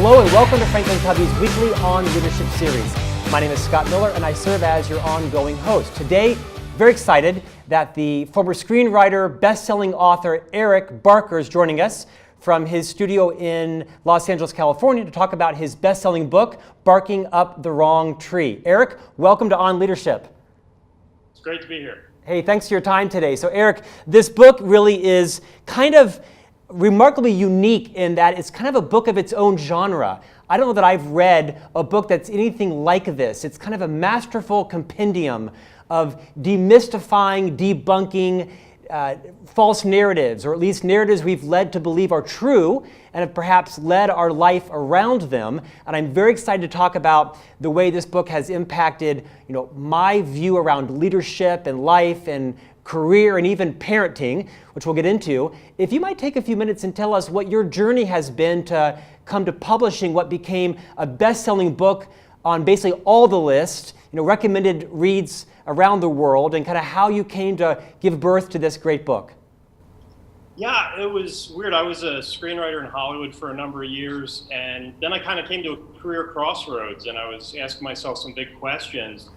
Hello and welcome to FranklinCovey's weekly On Leadership series. My name is Scott Miller and I serve as your ongoing host. Today, very excited that the former screenwriter, best-selling author Eric Barker is joining us from his studio in Los Angeles, California to talk about his best-selling book, Barking Up the Wrong Tree. Eric, welcome to On Leadership. It's great to be here. Hey, thanks for your time today. So Eric, this book really is kind of remarkably unique in that it's kind of a book of its own genre. I don't know that I've read a book that's anything like this. It's kind of a masterful compendium of demystifying, debunking false narratives, or at least narratives we've led to believe are true and have perhaps led our life around them. And I'm very excited to talk about the way this book has impacted, my view around leadership and life and career and even parenting, which we'll get into. If you might take a few minutes and tell us what your journey has been to come to publishing what became a best-selling book on basically all the lists, recommended reads around the world, and kind of how you came to give birth to this great book. Yeah, it was weird. I was a screenwriter in Hollywood for a number of years, and then I kind of came to a career crossroads, and I was asking myself some big questions.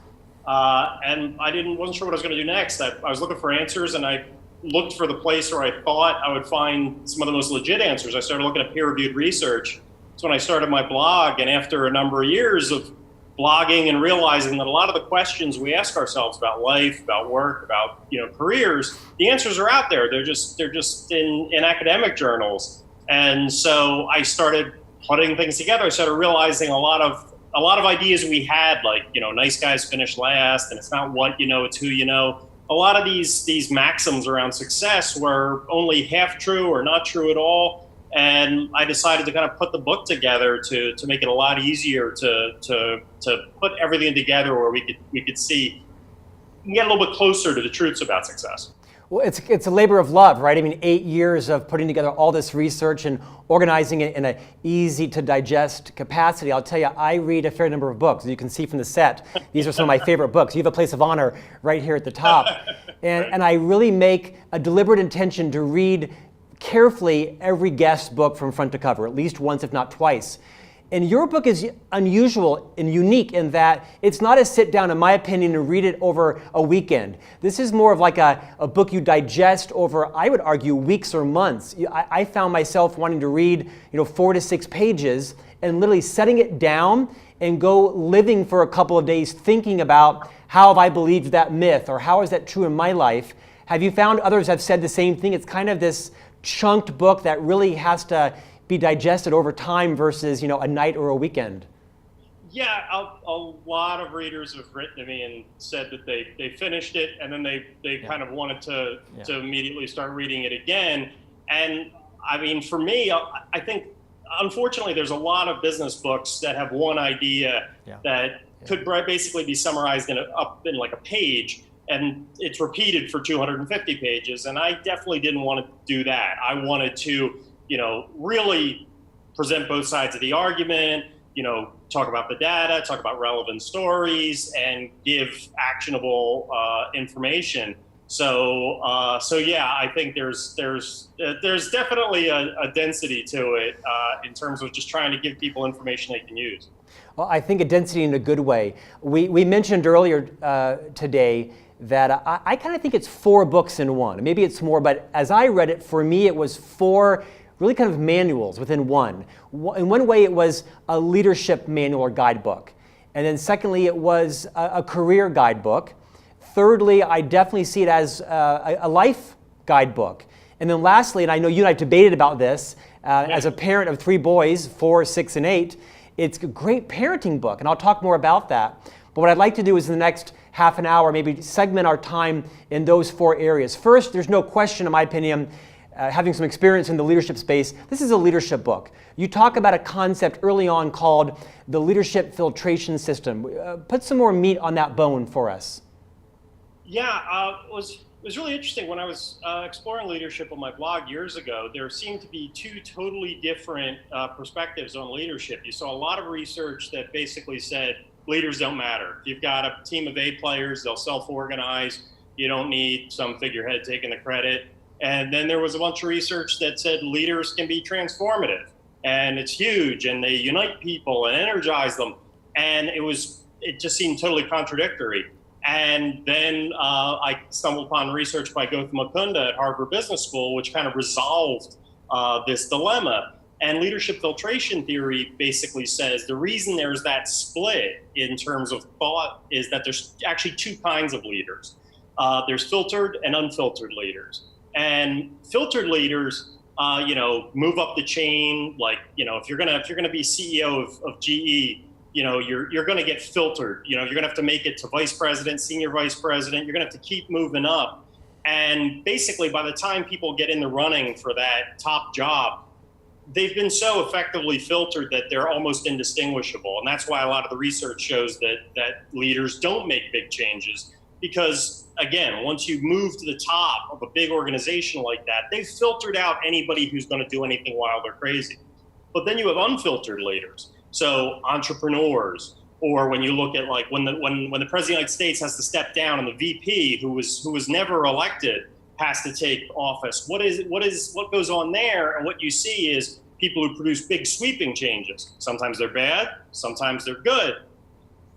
And wasn't sure what I was going to do next. I was looking for answers, and I looked for the place where I thought I would find some of the most legit answers. I started looking at peer-reviewed research. That's when I started my blog, and after a number of years of blogging and realizing that a lot of the questions we ask ourselves about life, about work, about careers, the answers are out there. They're just in academic journals. And so I started putting things together. I started realizing a lot of ideas we had, like, nice guys finish last, and it's not what you know, it's who you know. A lot of these maxims around success were only half true or not true at all. And I decided to kind of put the book together to make it a lot easier to put everything together where we could see, get a little bit closer to the truths about success. Well, it's a labor of love, right? I mean, 8 years of putting together all this research and organizing it in an easy to digest capacity. I'll tell you, I read a fair number of books. As you can see from the set, these are some of my favorite books. You have a place of honor right here at the top. And I really make a deliberate intention to read carefully every guest book from front to cover, at least once, if not twice. And your book is unusual and unique in that it's not a sit down, in my opinion, and read it over a weekend. This is more of like a book you digest over, I would argue, weeks or months. I found myself wanting to read 4 to 6 pages and literally setting it down and go living for a couple of days thinking about how have I believed that myth or how is that true in my life. Have you found others have said the same thing? It's kind of this chunked book that really has to be digested over time versus a night or a weekend. Yeah, a lot of readers have written to me and said that they finished it and then they kind of wanted to immediately start reading it again. And I mean, for me, I think unfortunately there's a lot of business books that have one idea that could basically be summarized up in like a page, and it's repeated for 250 pages. And I definitely didn't want to do that. I wanted to, really present both sides of the argument, talk about the data, talk about relevant stories, and give actionable information. So yeah, I think there's definitely a density to it in terms of just trying to give people information they can use. Well, I think a density in a good way. We mentioned earlier today that I kind of think it's 4 books in one. Maybe it's more, but as I read it, for me, it was 4 really kind of manuals within one. In one way, it was a leadership manual or guidebook. And then secondly, it was a career guidebook. Thirdly, I definitely see it as a life guidebook. And then lastly, and I know you and I debated about this, as a parent of 3 boys, 4, 6, and 8, it's a great parenting book, and I'll talk more about that. But what I'd like to do is in the next half an hour, maybe segment our time in those 4 areas. First, there's no question, in my opinion, having some experience in the leadership space, this is a leadership book. You talk about a concept early on called the leadership filtration system. Put some more meat on that bone for us. Yeah, it was really interesting. When I was exploring leadership on my blog years ago, there seemed to be 2 totally different perspectives on leadership. You saw a lot of research that basically said leaders don't matter. If you've got a team of A players, they'll self-organize. You don't need some figurehead taking the credit. And then there was a bunch of research that said leaders can be transformative. and it's huge, and they unite people and energize them. And it just seemed totally contradictory. And then I stumbled upon research by Gautam Mukunda at Harvard Business School, which kind of resolved this dilemma. And leadership filtration theory basically says the reason there's that split in terms of thought is that there's actually two kinds of leaders. There's filtered and unfiltered leaders. And filtered leaders, move up the chain. Like, if you're gonna be CEO of GE, you're gonna get filtered. You're gonna have to make it to vice president, senior vice president. You're gonna have to keep moving up. And basically, by the time people get in the running for that top job, they've been so effectively filtered that they're almost indistinguishable. And that's why a lot of the research shows that leaders don't make big changes. Because, again, once you move to the top of a big organization like that, they've filtered out anybody who's going to do anything wild or crazy. But then you have unfiltered leaders. So entrepreneurs, or when you look at like when the President of the United States has to step down and the VP who was never elected has to take office. What goes on there? And what you see is people who produce big sweeping changes. Sometimes they're bad, sometimes they're good.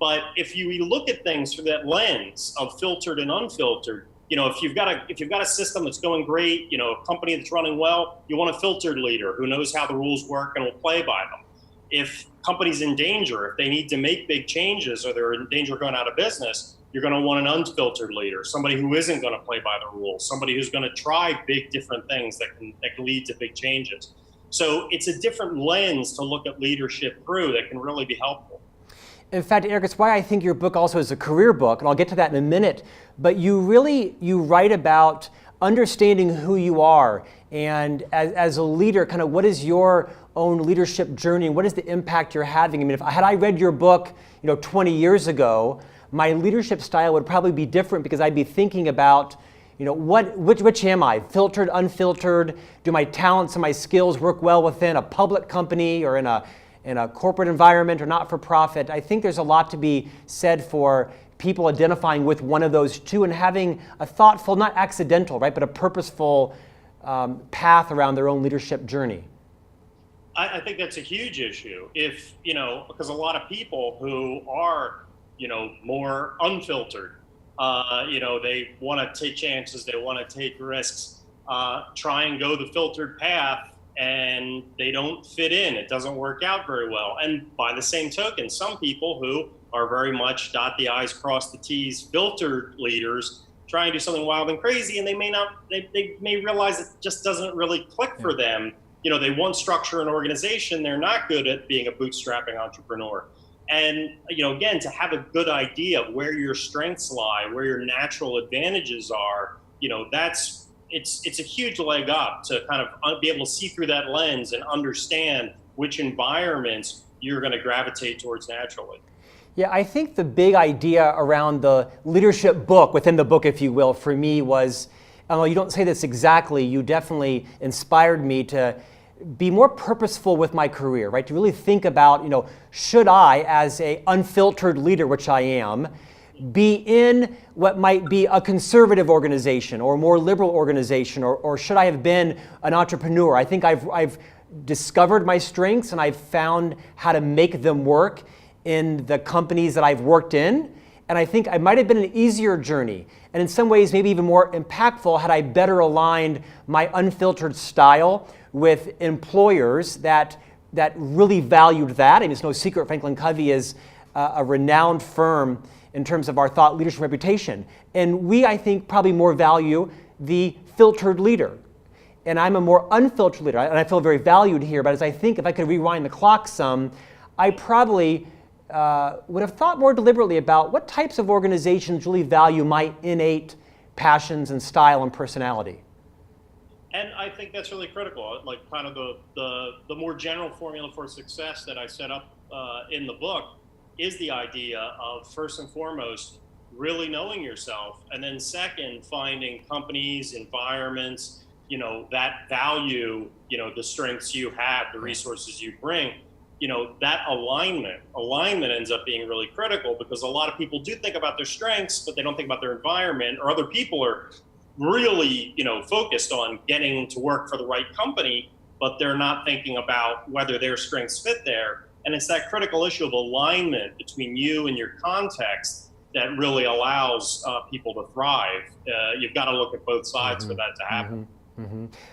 But if you look at things through that lens of filtered and unfiltered, if you've got a system that's going great, a company that's running well, you want a filtered leader who knows how the rules work and will play by them. If company's in danger, if they need to make big changes or they're in danger of going out of business, you're going to want an unfiltered leader, somebody who isn't going to play by the rules, somebody who's going to try big different things that can lead to big changes. So it's a different lens to look at leadership through that can really be helpful. In fact, Eric, it's why I think your book also is a career book, and I'll get to that in a minute, but you write about understanding who you are, and as a leader, kind of what is your own leadership journey, and what is the impact you're having? I mean, had I read your book, 20 years ago, my leadership style would probably be different because I'd be thinking about, which am I? Filtered, unfiltered? Do my talents and my skills work well within a public company or in a corporate environment or not-for-profit? I think there's a lot to be said for people identifying with one of those two and having a thoughtful, not accidental, right, but a purposeful path around their own leadership journey. I think that's a huge issue. Because a lot of people who are more unfiltered. They want to take chances, they want to take risks, try and go the filtered path, and they don't fit in. It doesn't work out very well. And by the same token, some people who are very much dot the I's, cross the T's, filtered leaders, try and do something wild and crazy, and they may realize it just doesn't really click for them. They want structure and organization. They're not good at being a bootstrapping entrepreneur. And, again, to have a good idea of where your strengths lie, where your natural advantages are, it's a huge leg up to kind of be able to see through that lens and understand which environments you're going to gravitate towards naturally. Yeah, I think the big idea around the leadership book, within the book, if you will, for me was, although you don't say this exactly, you definitely inspired me to be more purposeful with my career, right? To really think about, should I, as a unfiltered leader, which I am, be in what might be a conservative organization or a more liberal organization, or should I have been an entrepreneur? I think I've discovered my strengths and I've found how to make them work in the companies that I've worked in. And I think I might have been an easier journey, and in some ways maybe even more impactful had I better aligned my unfiltered style with employers that really valued that. I mean, it's no secret FranklinCovey is a renowned firm in terms of our thought leadership reputation. And we, I think, probably more value the filtered leader. And I'm a more unfiltered leader, and I feel very valued here, but as I think if I could rewind the clock some, I probably would have thought more deliberately about what types of organizations really value my innate passions and style and personality. And I think that's really critical. Like kind of the more general formula for success that I set up in the book is the idea of, first and foremost, really knowing yourself, and then second, finding companies, environments, that value, the strengths you have, the resources you bring. That alignment ends up being really critical, because a lot of people do think about their strengths, but they don't think about their environment, or other people are really, focused on getting to work for the right company, but they're not thinking about whether their strengths fit there. And it's that critical issue of alignment between you and your context that really allows people to thrive. You've got to look at both sides for that to happen.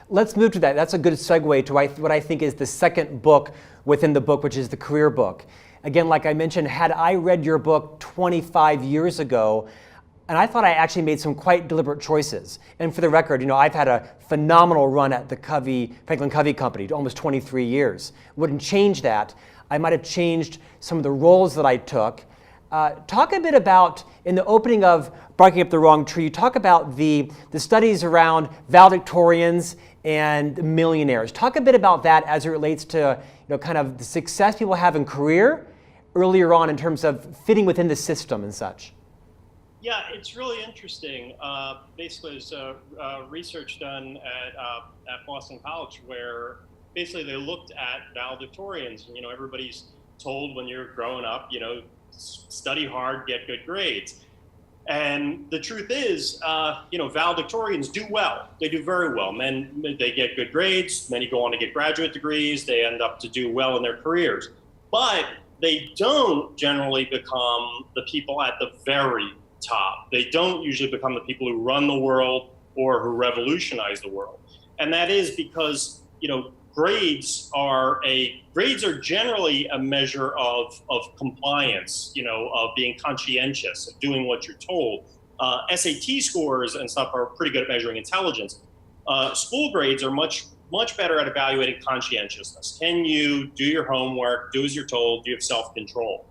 Let's move to that. That's a good segue to what I think is the second book within the book, which is the career book. Again, like I mentioned, had I read your book 25 years ago, and I thought I actually made some quite deliberate choices. And for the record, I've had a phenomenal run at the FranklinCovey company, almost 23 years. Wouldn't change that. I might have changed some of the roles that I took. Talk a bit about, in the opening of Barking Up the Wrong Tree, you talk about the studies around valedictorians and millionaires. Talk a bit about that as it relates to kind of the success people have in career earlier on in terms of fitting within the system and such. Yeah, it's really interesting. Basically, there's research done at Boston College where basically they looked at valedictorians. And, everybody's told when you're growing up, study hard, get good grades. And the truth is, valedictorians do well. They do very well. They get good grades. Many go on to get graduate degrees. They end up to do well in their careers. But they don't generally become the people at the very top. They don't usually become the people who run the world or who revolutionize the world. And that is because, grades are generally a measure of compliance, of being conscientious, of doing what you're told. SAT scores and stuff are pretty good at measuring intelligence. School grades are much better at evaluating conscientiousness. Can you do your homework, do as you're told, do you have self-control?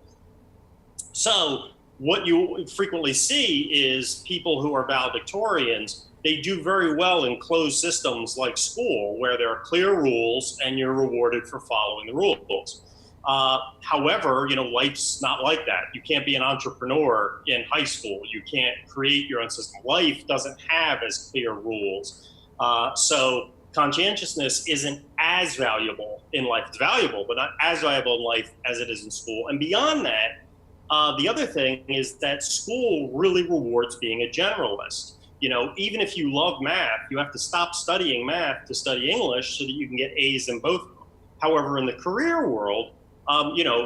So what you frequently see is people who are valedictorians, they do very well in closed systems like school, where there are clear rules and you're rewarded for following the rules. However, life's not like that. You can't be an entrepreneur in high school. You can't create your own system. Life doesn't have as clear rules. So conscientiousness isn't as valuable in life. It's valuable, but not as valuable in life as it is in school. And beyond that, the other thing is that school really rewards being a generalist. Even if you love math, you have to stop studying math to study English so that you can get A's in both of them. However, in the career world,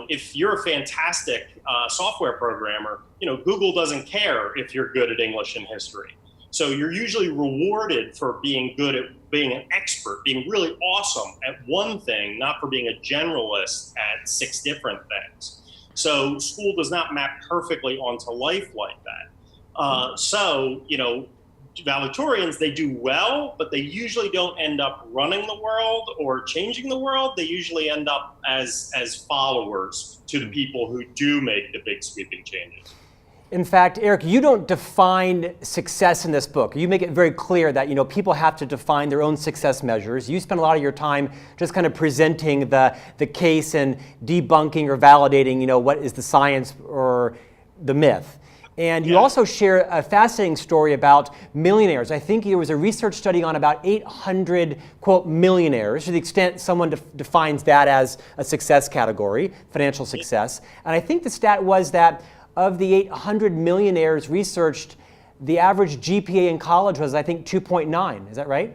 if you're a fantastic software programmer, Google doesn't care if you're good at English and history. So you're usually rewarded for being good at being an expert, being really awesome at one thing, not for being a generalist at 6 different things. So school does not map perfectly onto life like that. Valedictorians, they do well, but they usually don't end up running the world or changing the world. They usually end up as followers to the people who do make the big sweeping changes. In fact, Eric, you don't define success in this book. You make it very clear that people have to define their own success measures. You spend a lot of your time just kind of presenting the case and debunking or validating what is the science or the myth. And you also share a fascinating story about millionaires. I think there was a research study on about 800, quote, millionaires, to the extent someone defines that as a success category, financial success. And I think the stat was that of the 800 millionaires researched, the average GPA in college was, I think, 2.9. Is that right?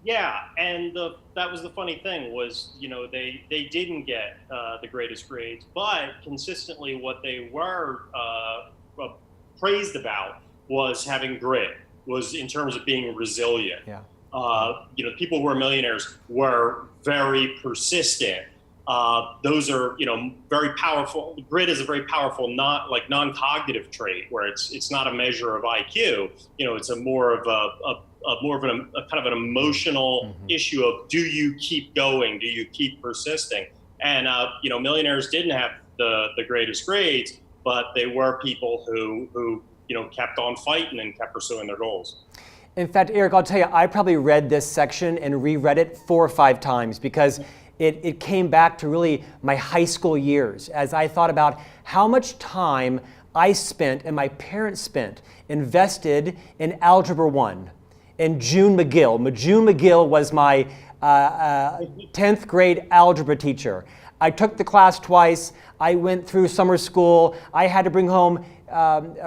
Yeah, and that was the funny thing was, they didn't get the greatest grades, but consistently what they were praised about was having grit, was in terms of being resilient. Yeah. People who were millionaires were very persistent. Those are, very powerful. Grit is a very powerful, non-cognitive trait where it's not a measure of IQ. It's a more of a kind of an emotional issue of, do you keep going? Do you keep persisting? And, millionaires didn't have the greatest grades, but they were people who kept on fighting and kept pursuing their goals. In fact, Eric, I'll tell you, I probably read this section and reread it 4 or 5 times because it came back to really my high school years as I thought about how much time I spent and my parents spent invested in Algebra 1 and June McGill. June McGill was my 10th grade algebra teacher. I took the class twice. I went through summer school. I had to bring home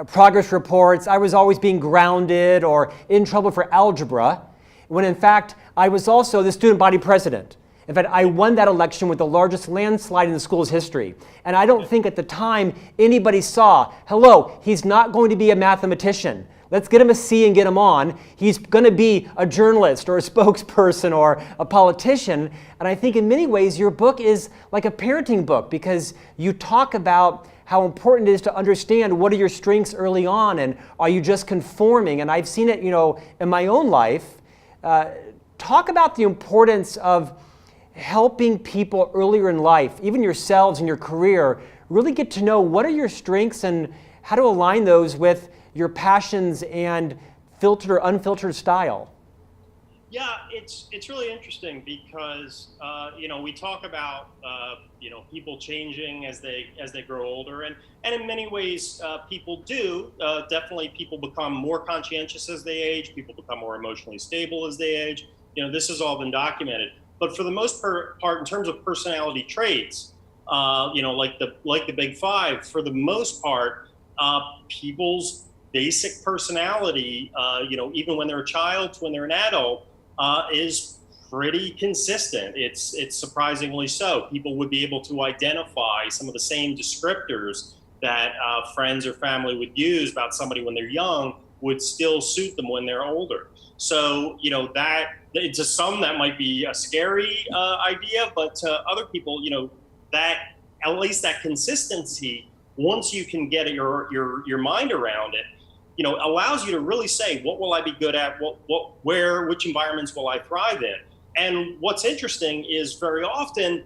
progress reports. I was always being grounded or in trouble for algebra, when in fact I was also the student body president. In fact, I won that election with the largest landslide in the school's history. And I don't think at the time anybody saw, hello, he's not going to be a mathematician. Let's get him a C and get him on. He's going to be a journalist or a spokesperson or a politician. And I think in many ways your book is like a parenting book, because you talk about how important it is to understand what are your strengths early on, and are you just conforming? And I've seen it, in my own life. Talk about the importance of helping people earlier in life, even yourselves in your career, really get to know what are your strengths and how to align those with your passions and filtered or unfiltered style. Yeah, it's really interesting because we talk about people changing as they grow older, and in many ways people do. Definitely, people become more conscientious as they age. People become more emotionally stable as they age. This has all been documented. But for the most part, in terms of personality traits, like the big five, for the most part, people's basic personality, even when they're a child to when they're an adult, is pretty consistent. It's surprisingly so. People would be able to identify some of the same descriptors that friends or family would use about somebody when they're young would still suit them when they're older. So, that to some that might be a scary idea, but to other people, that at least that consistency, once you can get your mind around it, allows you to really say, what will I be good at? Which environments will I thrive in? And what's interesting is very often,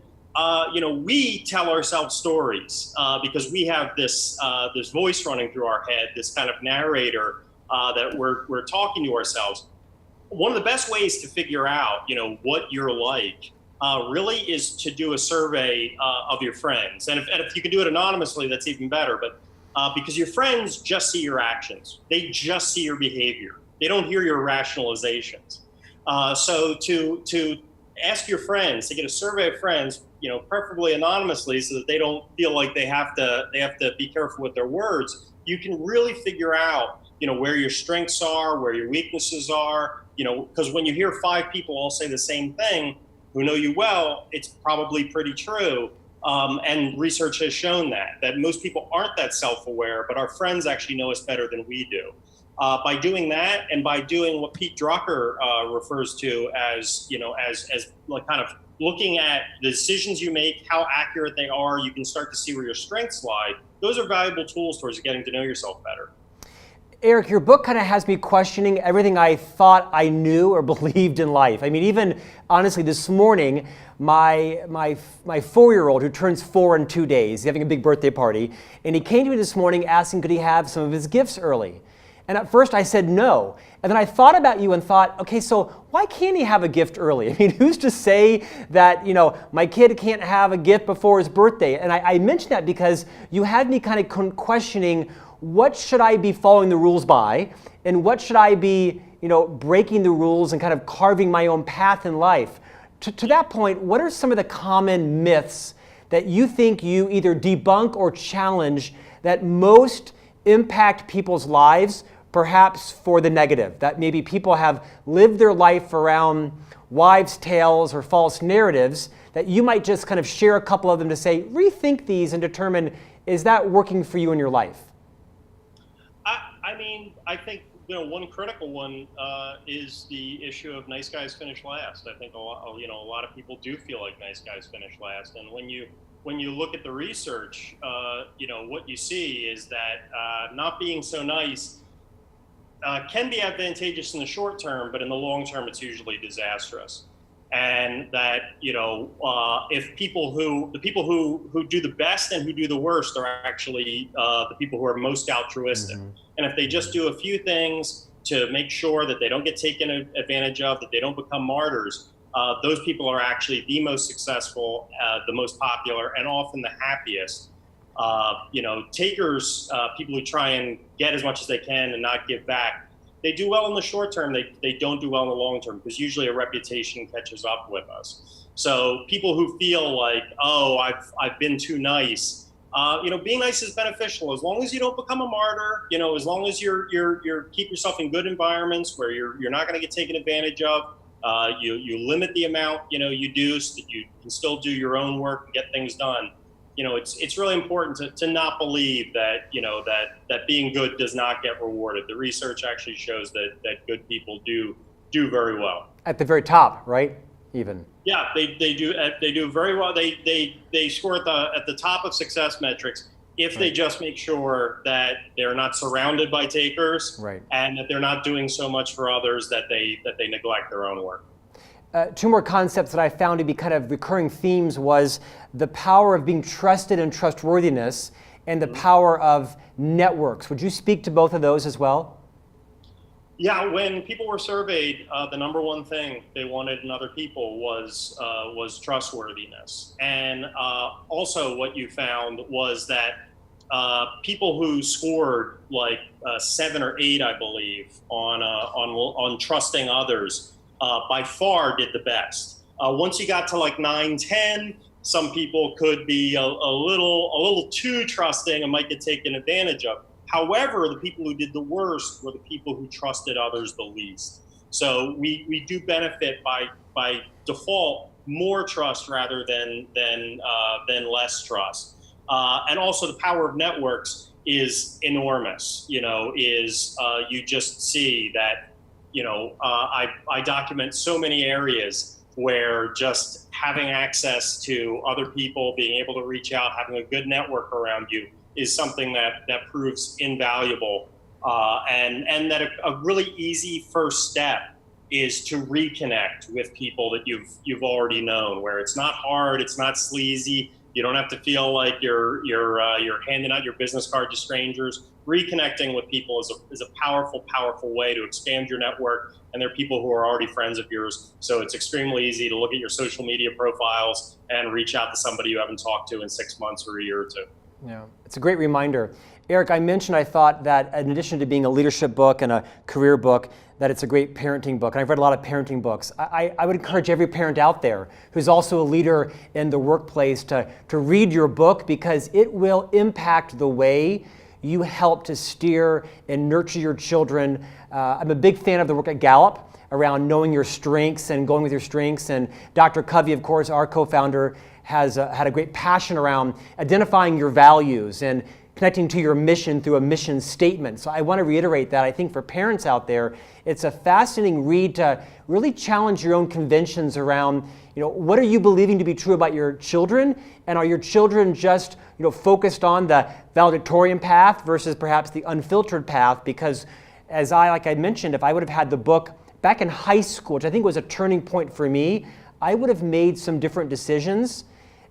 we tell ourselves stories because we have this voice running through our head, this kind of narrator that we're talking to ourselves. One of the best ways to figure out, what you're like really is to do a survey of your friends. And if you can do it anonymously, that's even better. But because your friends just see your actions. They just see your behavior. They don't hear your rationalizations. So to ask your friends, to get a survey of friends, preferably anonymously, so that they don't feel like they have to be careful with their words, you can really figure out, where your strengths are, where your weaknesses are, because when you hear 5 people all say the same thing who know you well, it's probably pretty true. And research has shown that most people aren't that self-aware, but our friends actually know us better than we do. By doing that, and by doing what Pete Drucker refers to as like kind of looking at the decisions you make, how accurate they are, you can start to see where your strengths lie. Those are valuable tools towards getting to know yourself better. Eric, your book kind of has me questioning everything I thought I knew or believed in life. I mean, even honestly, this morning, my 4-year-old, who turns 4 in 2 days, he's having a big birthday party, and he came to me this morning asking could he have some of his gifts early. And at first I said no. And then I thought about you and thought, okay, so why can't he have a gift early? I mean, who's to say that, my kid can't have a gift before his birthday? And I mentioned that because you had me kind of questioning, what should I be following the rules by? And what should I be, breaking the rules and kind of carving my own path in life? To that point, what are some of the common myths that you think you either debunk or challenge that most impact people's lives, perhaps for the negative? That maybe people have lived their life around wives' tales or false narratives, that you might just kind of share a couple of them to say, rethink these and determine, is that working for you in your life? I think one critical one is the issue of nice guys finish last. I think a lot of people do feel like nice guys finish last, and when you look at the research, what you see is that not being so nice can be advantageous in the short term, but in the long term, it's usually disastrous. And that if the people who do the best and who do the worst are actually the people who are most altruistic. Mm-hmm. And if they just do a few things to make sure that they don't get taken advantage of, that they don't become martyrs, those people are actually the most successful, the most popular, and often the happiest. Takers, people who try and get as much as they can and not give back, they do well in the short term. They don't do well in the long term, because usually a reputation catches up with us. So people who feel like, oh, I've been too nice, being nice is beneficial as long as you don't become a martyr. As long as you're keep yourself in good environments where you're not going to get taken advantage of, You limit the amount, you do, so that you can still do your own work and get things done. It's really important to not believe that, that being good does not get rewarded. The research actually shows that good people do very well. At the very top, right? Even. Yeah, they do very well. They score at the top of success metrics if they just make sure that they're not surrounded by takers, right, and that they're not doing so much for others that they neglect their own work. Two more concepts that I found to be kind of recurring themes was the power of being trusted and trustworthiness, and the power of networks. Would you speak to both of those as well? Yeah, when people were surveyed, the number one thing they wanted in other people was trustworthiness. And also what you found was that people who scored like 7 or 8, I believe, on trusting others, by far did the best. Once you got to like 9, 10, some people could be a little too trusting and might get taken advantage of. However, the people who did the worst were the people who trusted others the least. So we do benefit by default more trust rather than less trust. And also the power of networks is enormous. You just see that. I document so many areas where just having access to other people, being able to reach out, having a good network around you is something that proves invaluable. And that a really easy first step is to reconnect with people that you've already known, where it's not hard, it's not sleazy. You don't have to feel like you're handing out your business card to strangers. Reconnecting with people is a powerful way to expand your network, and they're people who are already friends of yours. So it's extremely easy to look at your social media profiles and reach out to somebody you haven't talked to in 6 months or a year or two. Yeah, it's a great reminder. Eric, I mentioned I thought that in addition to being a leadership book and a career book, that it's a great parenting book. And I've read a lot of parenting books. I would encourage every parent out there who's also a leader in the workplace to read your book, because it will impact the way you help to steer and nurture your children. I'm a big fan of the work at Gallup around knowing your strengths and going with your strengths. And Dr. Covey, of course, our co-founder, has had a great passion around identifying your values and connecting to your mission through a mission statement. So I want to reiterate that. I think for parents out there, it's a fascinating read to really challenge your own conventions around, what are you believing to be true about your children? And are your children just, focused on the valedictorian path versus perhaps the unfiltered path? Because like I mentioned, if I would have had the book back in high school, which I think was a turning point for me, I would have made some different decisions.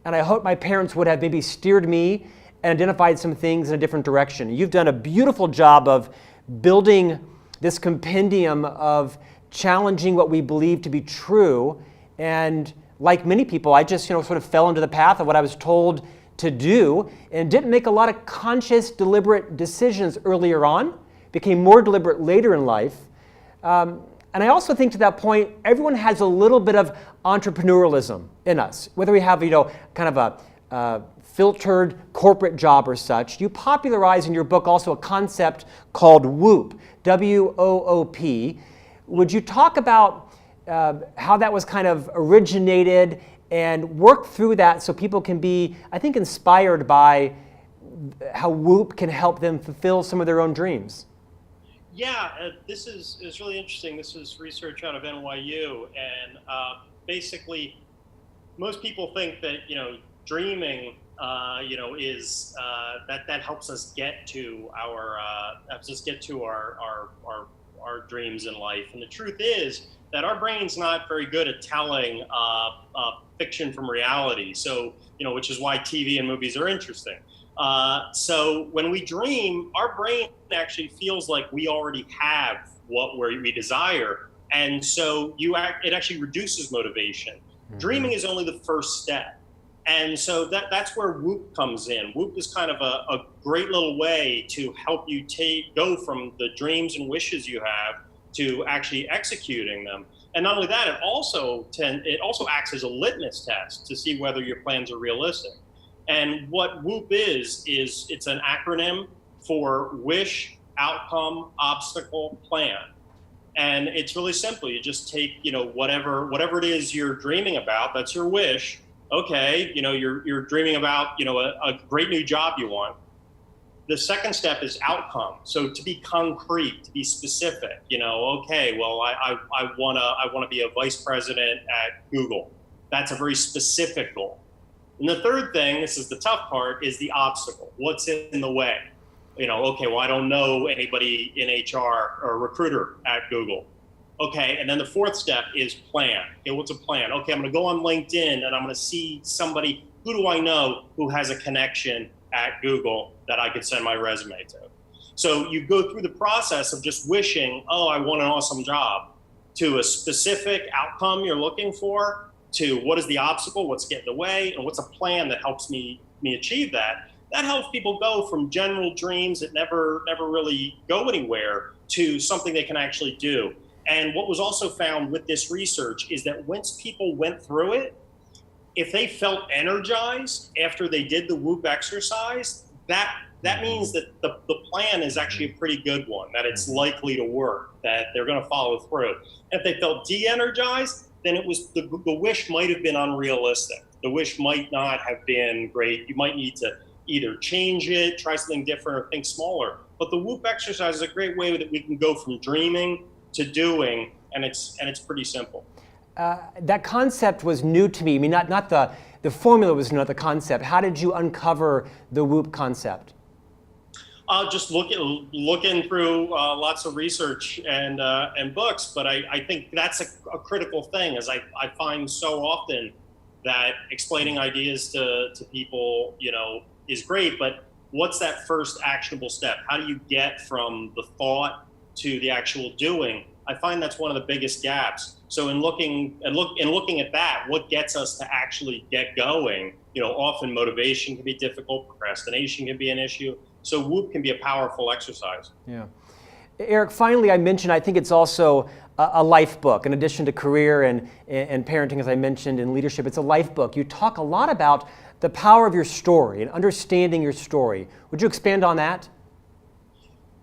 And I hope my parents would have maybe steered me and identified some things in a different direction. You've done a beautiful job of building this compendium of challenging what we believe to be true. And like many people, I just sort of fell into the path of what I was told to do and didn't make a lot of conscious, deliberate decisions earlier on, became more deliberate later in life. And I also think to that point, everyone has a little bit of entrepreneurialism in us, whether we have, kind of a filtered corporate job or such. You popularize in your book also a concept called WOOP, W-O-O-P. Would you talk about how that was kind of originated and work through that so people can be, I think, inspired by how WOOP can help them fulfill some of their own dreams? Yeah, this is really interesting. This is research out of NYU, and basically, most people think that dreaming, is that helps us get to our dreams in life. And the truth is that our brain's not very good at telling fiction from reality. So which is why TV and movies are interesting. So when we dream, our brain actually feels like we already have what we desire. And so it actually reduces motivation. Mm-hmm. Dreaming is only the first step. And so that's where WOOP comes in. WOOP is kind of a great little way to help you go from the dreams and wishes you have to actually executing them. And not only that, it also acts as a litmus test to see whether your plans are realistic. And what WOOP is it's an acronym for wish, outcome, obstacle, plan. And it's really simple. You just take, whatever it is you're dreaming about, that's your wish. Okay, you're dreaming about, a great new job you want. The second step is outcome. So to be concrete, to be specific, okay, well, I want to be a vice president at Google. That's a very specific goal. And the third thing, this is the tough part, is the obstacle. What's in the way? Okay, well, I don't know anybody in HR or recruiter at Google. Okay, and then the fourth step is plan. Okay, what's a plan? Okay, I'm going to go on LinkedIn and I'm going to see somebody, who do I know who has a connection at Google that I could send my resume to? So you go through the process of just wishing, oh, I want an awesome job, to a specific outcome you're looking for, to what is the obstacle, what's getting in the way, and what's a plan that helps me achieve that. That helps people go from general dreams that never really go anywhere to something they can actually do. And what was also found with this research is that once people went through it, if they felt energized after they did the Whoop exercise, that means that the plan is actually a pretty good one, that it's likely to work, that they're going to follow through. And if they felt de-energized, then it was the wish might have been unrealistic. The wish might not have been great. You might need to either change it, try something different, or think smaller. But the Whoop exercise is a great way that we can go from dreaming to doing, and it's pretty simple. That concept was new to me. I mean, not the formula was new, not the concept. How did you uncover the Whoop concept? Just looking through lots of research and books, but I think that's a critical thing, as I find so often that explaining ideas to people, is great, but what's that first actionable step? How do you get from the thought to the actual doing? I find that's one of the biggest gaps. So in looking at that, what gets us to actually get going? Often motivation can be difficult, procrastination can be an issue. So Whoop can be a powerful exercise. Yeah. Eric, finally, I mentioned, I think it's also a life book. In addition to career and parenting, as I mentioned, and leadership, it's a life book. You talk a lot about the power of your story and understanding your story. Would you expand on that?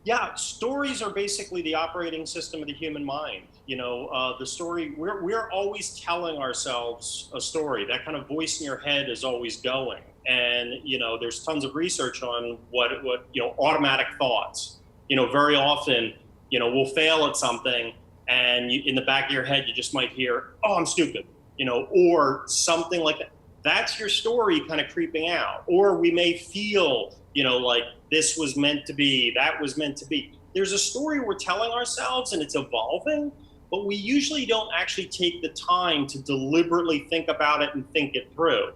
Yeah, stories are basically the operating system of the human mind. The story, we're always telling ourselves a story. That kind of voice in your head is always going. And, there's tons of research on what automatic thoughts. Very often, we'll fail at something, and in the back of your head, you just might hear, oh, I'm stupid, or something like that. That's your story kind of creeping out. Or we may feel, like this was meant to be, that was meant to be. There's a story we're telling ourselves, and it's evolving, but we usually don't actually take the time to deliberately think about it and think it through.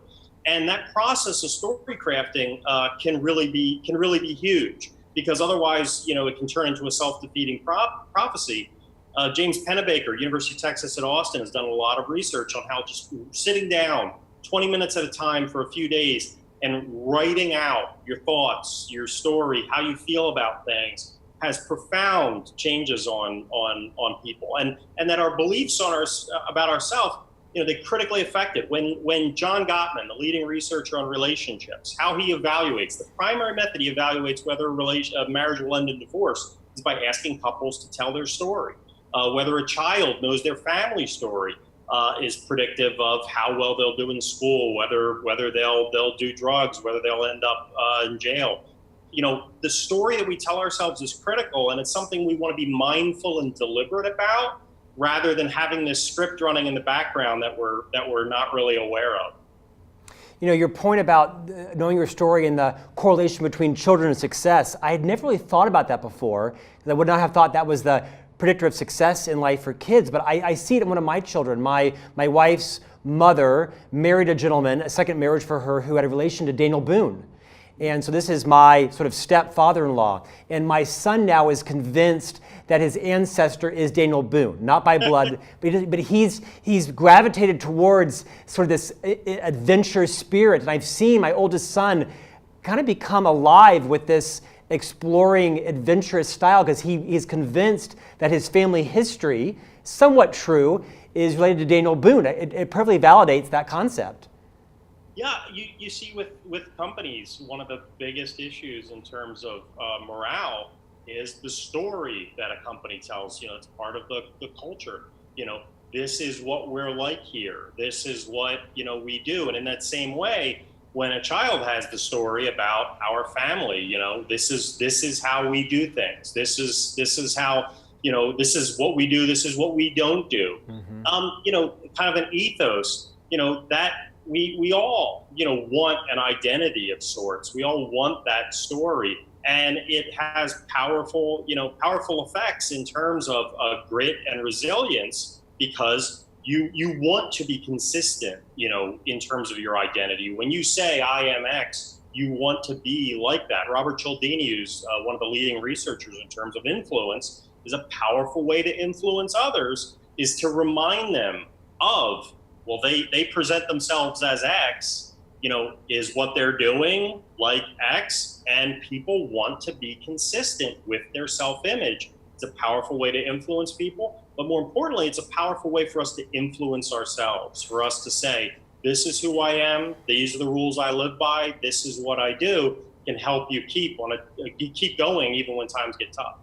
And that process of story crafting can really be huge, because otherwise, it can turn into a self-defeating prophecy. James Pennebaker, University of Texas at Austin, has done a lot of research on how just sitting down 20 minutes at a time for a few days and writing out your thoughts, your story, how you feel about things, has profound changes on people, and that our beliefs about ourselves, they're critically affected. When John Gottman, the leading researcher on relationships, how he evaluates, the primary method he evaluates whether a marriage will end in divorce is by asking couples to tell their story. Whether a child knows their family story is predictive of how well they'll do in school, whether they'll do drugs, whether they'll end up in jail. The story that we tell ourselves is critical, and it's something we want to be mindful and deliberate about, rather than having this script running in the background that we're not really aware of. Your point about knowing your story and the correlation between children and success, I had never really thought about that before, because I would not have thought that was the predictor of success in life for kids, but I see it in one of my children. My wife's mother married a gentleman, a second marriage for her, who had a relation to Daniel Boone. And so this is my sort of stepfather-in-law. And my son now is convinced that his ancestor is Daniel Boone, not by blood, but he's gravitated towards sort of this adventure spirit. And I've seen my oldest son kind of become alive with this exploring adventurous style, because he's convinced that his family history, somewhat true, is related to Daniel Boone. It perfectly validates that concept. Yeah, you see with companies, one of the biggest issues in terms of morale is the story that a company tells. It's part of the culture. This is what we're like here. This is what, we do. And in that same way, when a child has the story about our family, this is how we do things. This is how, this is what we do. This is what we don't do. Kind of an ethos, that we all, want an identity of sorts. We all want that story. And it has powerful effects in terms of grit and resilience, because you want to be consistent, in terms of your identity. When you say I am X, you want to be like that. Robert Cialdini, who's one of the leading researchers in terms of influence, is a powerful way to influence others is to remind them of, well, they present themselves as X, is what they're doing like X, and people want to be consistent with their self-image. It's a powerful way to influence people, but more importantly, it's a powerful way for us to influence ourselves, for us to say, this is who I am, these are the rules I live by, this is what I do, can help you keep going even when times get tough.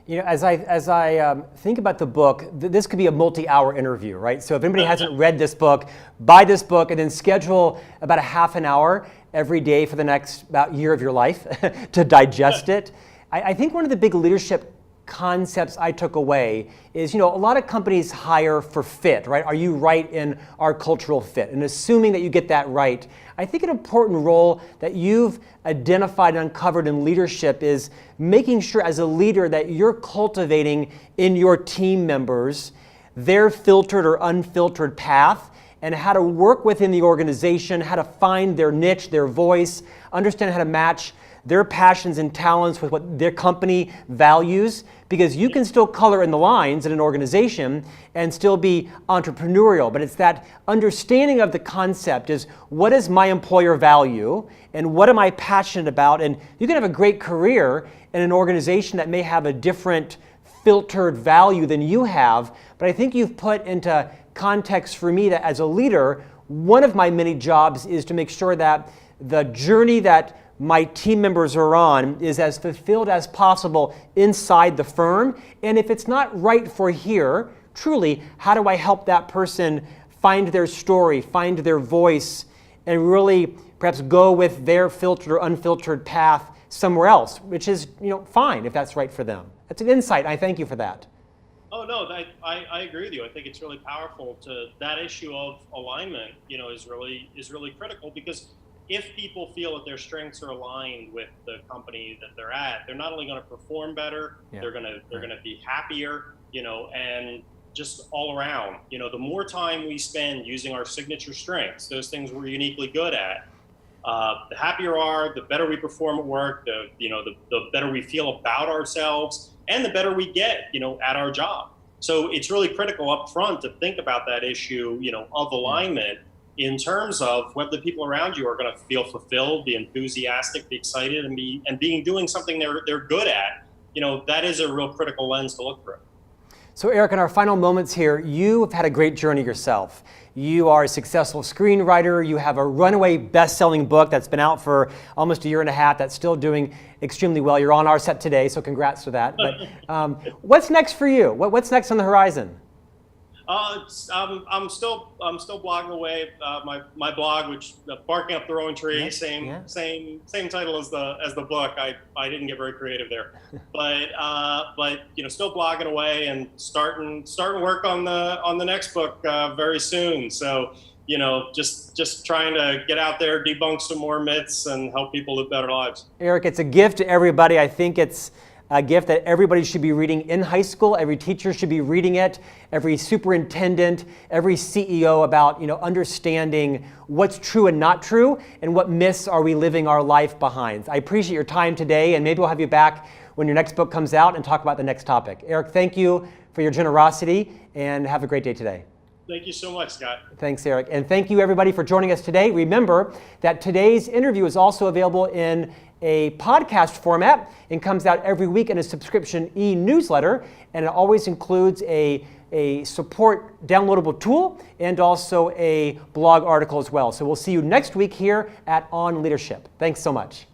As I think about the book, this could be a multi-hour interview, right? So if anybody hasn't read this book, buy this book and then schedule about a half an hour every day for the next about year of your life to digest it. I think one of the big leadership concepts I took away is, a lot of companies hire for fit, right? Are you right in our cultural fit? And assuming that you get that right, I think an important role that you've identified and uncovered in leadership is making sure as a leader that you're cultivating in your team members their filtered or unfiltered path, and how to work within the organization, how to find their niche, their voice, understand how to match their passions and talents with what their company values, because you can still color in the lines in an organization and still be entrepreneurial. But it's that understanding of the concept is, what does my employer value and what am I passionate about? And you can have a great career in an organization that may have a different filtered value than you have. But I think you've put into context for me that as a leader, one of my many jobs is to make sure that the journey that my team members are on is as fulfilled as possible inside the firm. And if it's not right for here, truly, how do I help that person find their story, find their voice, and really perhaps go with their filtered or unfiltered path somewhere else, which is fine if that's right for them. That's an insight. I thank you for that. Oh, no, I agree with you. I think it's really powerful. That issue of alignment, is really critical, because if people feel that their strengths are aligned with the company that they're at, they're not only going to perform better, they're going to be happier, and just all around. The more time we spend using our signature strengths, those things we're uniquely good at, the happier we are, the better we perform at work, the better we feel about ourselves, and the better we get, at our job. So it's really critical up front to think about that issue, of alignment, in terms of whether the people around you are going to feel fulfilled, be enthusiastic, be excited, and doing something they're good at. That is a real critical lens to look through. So Eric, in our final moments here, you have had a great journey yourself. You are a successful screenwriter. You have a runaway best-selling book that's been out for almost a year and a half that's still doing extremely well. You're on our set today, so congrats for that. But what's next for you? What's next on the horizon? I'm still blogging away. My blog, which Barking Up the Rowan Tree, same title as the book. I didn't get very creative there, but still blogging away and starting work on the next book very soon. So just trying to get out there, debunk some more myths, and help people live better lives. Eric, it's a gift to everybody. I think it's a gift that everybody should be reading in high school. Every teacher should be reading it. Every superintendent, every CEO, about understanding what's true and not true, and what myths are we living our life behind. I appreciate your time today, and maybe we'll have you back when your next book comes out and talk about the next topic. Eric, thank you for your generosity, and have a great day today. Thank you so much, Scott. Thanks, Eric. And thank you, everybody, for joining us today. Remember that today's interview is also available in a podcast format and comes out every week in a subscription e-newsletter. And it always includes a support downloadable tool and also a blog article as well. So we'll see you next week here at On Leadership. Thanks so much.